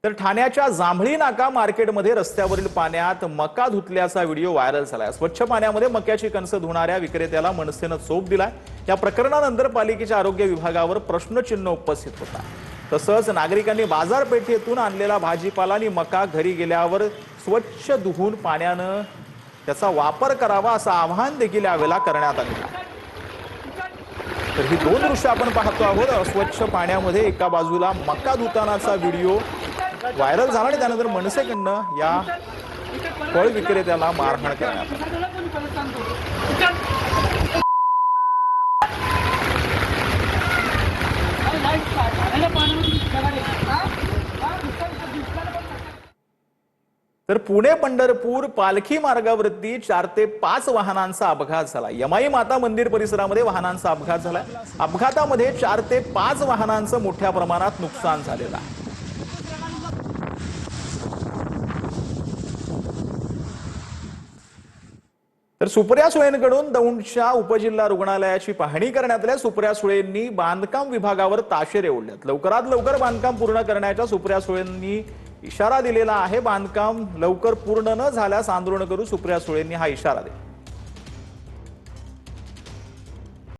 तर ठाण्याच्या जांभळी नाका मार्केटमध्ये रस्त्यावरील पाण्यात मका धुतल्याचा व्हिडिओ व्हायरल झालाय। स्वच्छ पाण्यामध्ये मक्याची कणसं धुणाऱ्या विक्रेत्याला मनसेनं चोप दिलाय। या प्रकरणानंतर पालिकेच्या आरोग्य विभागावर प्रश्नचिन्ह उपस्थित होता। तसंच नागरिकांनी बाजारपेठेतून आणलेला भाजीपाला आणि मका घरी गेल्यावर स्वच्छ धुवून पाण्यानं त्याचा वापर करावा असं आवाहन देखील यावेळेला करण्यात आलं। तर ही दोन दृश्य आपण पाहतो आहोत। अस्वच्छ पाण्यामध्ये एका बाजूला मका धुतानाचा व्हिडिओ व्हायरल झाला आणि त्यानंतर मनसेकडनं या फळ विक्रेत्याला मारहाण करण्यात तर पुणे पंढरपूर पालखी मार्गावरती 4 ते 5 वाहनांचा अपघात झाला। यमाई माता मंदिर परिसरामध्ये वाहनांचा अपघात झाला। अपघातामध्ये 4 ते 5 वाहनांचं मोठ्या प्रमाणात नुकसान झालेलं आहे। तर सुप्रिया सुळेंकडून दौंडच्या उपजिल्हा रुग्णालयाची पाहणी करण्यात आली। सुप्रिया सुळेंनी बांधकाम विभागावर ताशेरे ओढलेत। लवकरात लवकर बांधकाम पूर्ण करण्याचा सुप्रिया सुळेंनी इशारा दिलेला आहे। बांधकाम लवकर पूर्ण न झाल्यास आंदोलन करू सुप्रिया सुळेंनी हा इशारा दिला।